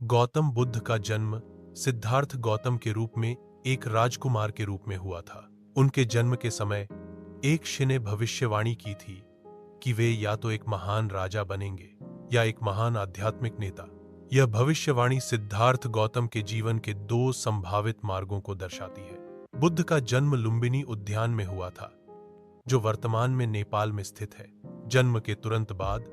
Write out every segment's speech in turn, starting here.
गौतम बुद्ध का जन्म सिद्धार्थ गौतम के रूप में एक राजकुमार के रूप में हुआ था। उनके जन्म के समय एक ऋषि ने भविष्यवाणी की थी कि वे या तो एक महान राजा बनेंगे या एक महान आध्यात्मिक नेता। यह भविष्यवाणी सिद्धार्थ गौतम के जीवन के दो संभावित मार्गों को दर्शाती है। बुद्ध का जन्म लुम्बिनी उद्यान में हुआ था, जो वर्तमान में नेपाल में स्थित है। जन्म के तुरंत बाद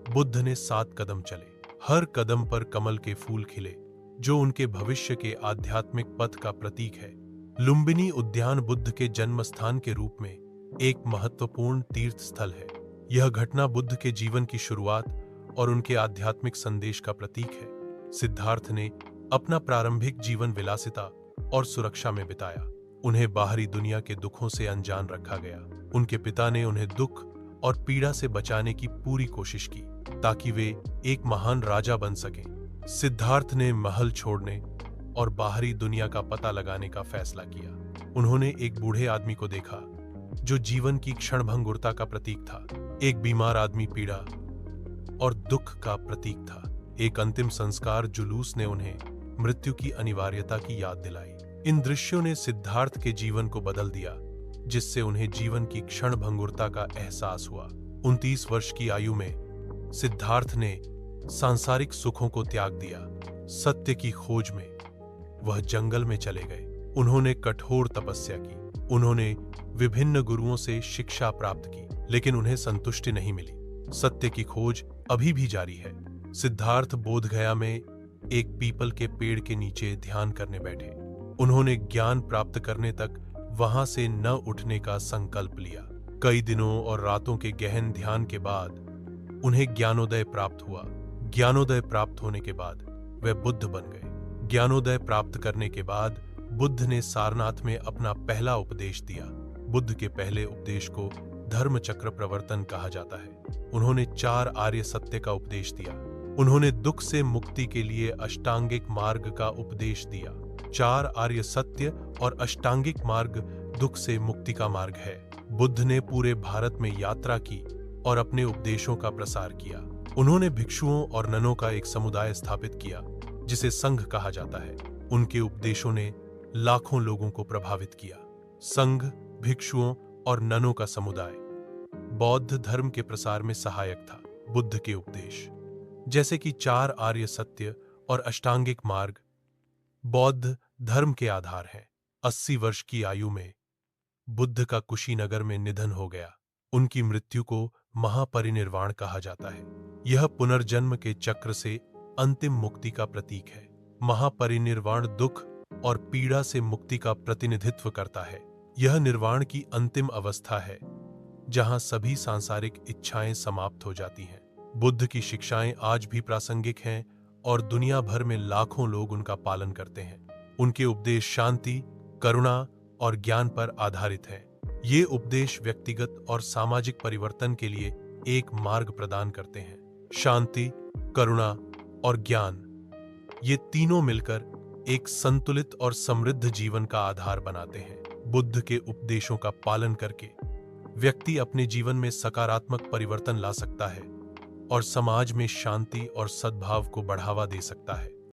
बुद्ध ने 7 कदम चले। हर कदम पर कमल के फूल खिले, जो उनके भविष्य के आध्यात्मिक पथ का प्रतीक है। लुम्बिनी उद्यान बुद्ध के जन्म स्थान के रूप में एक महत्वपूर्ण तीर्थ स्थल है। यह घटना बुद्ध के जीवन की शुरुआत और उनके आध्यात्मिक संदेश का प्रतीक है। सिद्धार्थ ने अपना प्रारंभिक जीवन विलासिता और सुरक्षा में बिताया। उन्हें बाहरी दुनिया के दुखों से अनजान रखा गया। उनके पिता ने उन्हें दुख और पीड़ा से बचाने की पूरी कोशिश की ताकि वे एक महान राजा बन सकें। सिद्धार्थ ने महल छोड़ने और बाहरी दुनिया का पता लगाने का फैसला किया। उन्होंने एक बूढ़े आदमी को देखा जो जीवन की क्षणभंगुरता का प्रतीक था। एक बीमार आदमी पीड़ा और दुख का प्रतीक था। एक अंतिम संस्कार जुलूस ने उन्हें मृत्यु की अनिवार्यता की याद दिलाई। इन दृश्यों ने सिद्धार्थ के जीवन को बदल दिया, जिससे उन्हें जीवन की क्षणभंगुरता का एहसास हुआ। 29 वर्ष की आयु में सिद्धार्थ ने सांसारिक सुखों को त्याग दिया। सत्य की खोज में वह जंगल में चले गए। उन्होंने कठोर तपस्या की। उन्होंने विभिन्न गुरुओं से शिक्षा प्राप्त की, लेकिन उन्हें संतुष्टि नहीं मिली। सत्य की खोज अभी भी जारी है। सिद्धार्थ बोधगया में एक पीपल के पेड़ के नीचे ध्यान करने बैठे। उन्होंने ज्ञान प्राप्त करने तक वहां से न उठने का संकल्प लिया। कई दिनों और रातों के गहन ध्यान के बाद उन्हें ज्ञानोदय प्राप्त हुआ। ज्ञानोदय प्राप्त होने के बाद वे बुद्ध बन गए। ज्ञानोदय प्राप्त करने के बाद बुद्ध ने सारनाथ में अपना पहला उपदेश दिया। बुद्ध के पहले उपदेश को धर्म चक्र प्रवर्तन कहा जाता है। उन्होंने 4 आर्य सत्य का उपदेश दिया। उन्होंने दुख से मुक्ति के लिए अष्टांगिक मार्ग का उपदेश दिया। 4 आर्य सत्य और अष्टांगिक मार्ग दुख से मुक्ति का मार्ग है। बुद्ध ने पूरे भारत में यात्रा की और अपने उपदेशों का प्रसार किया। उन्होंने भिक्षुओं और ननों का एक समुदाय स्थापित किया, जिसे संघ कहा जाता है। उनके उपदेशों ने लाखों लोगों को प्रभावित किया। संघ, भिक्षुओं और ननों का समुदाय बौद्ध धर्म के प्रसार में सहायक था। बुद्ध के उपदेश, जैसे कि 4 आर्य सत्य और अष्टांगिक मार्ग, बौद्ध धर्म के आधार हैं। 80 वर्ष की आयु में बुद्ध का कुशीनगर में निधन हो गया। उनकी मृत्यु को महापरिनिर्वाण कहा जाता है। यह पुनर्जन्म के चक्र से अंतिम मुक्ति का प्रतीक है। महापरिनिर्वाण दुख और पीड़ा से मुक्ति का प्रतिनिधित्व करता है। यह निर्वाण की अंतिम अवस्था है, जहां सभी सांसारिक इच्छाएं समाप्त हो जाती हैं। बुद्ध की शिक्षाएं आज भी प्रासंगिक हैं और दुनिया भर में लाखों लोग उनका पालन करते हैं। उनके उपदेश शांति, करुणा और ज्ञान पर आधारित हैं। ये उपदेश व्यक्तिगत और सामाजिक परिवर्तन के लिए एक मार्ग प्रदान करते हैं। शांति, करुणा और ज्ञान, ये तीनों मिलकर एक संतुलित और समृद्ध जीवन का आधार बनाते हैं। बुद्ध के उपदेशों का पालन करके व्यक्ति अपने जीवन में सकारात्मक परिवर्तन ला सकता है और समाज में शांति और सद्भाव को बढ़ावा दे सकता है।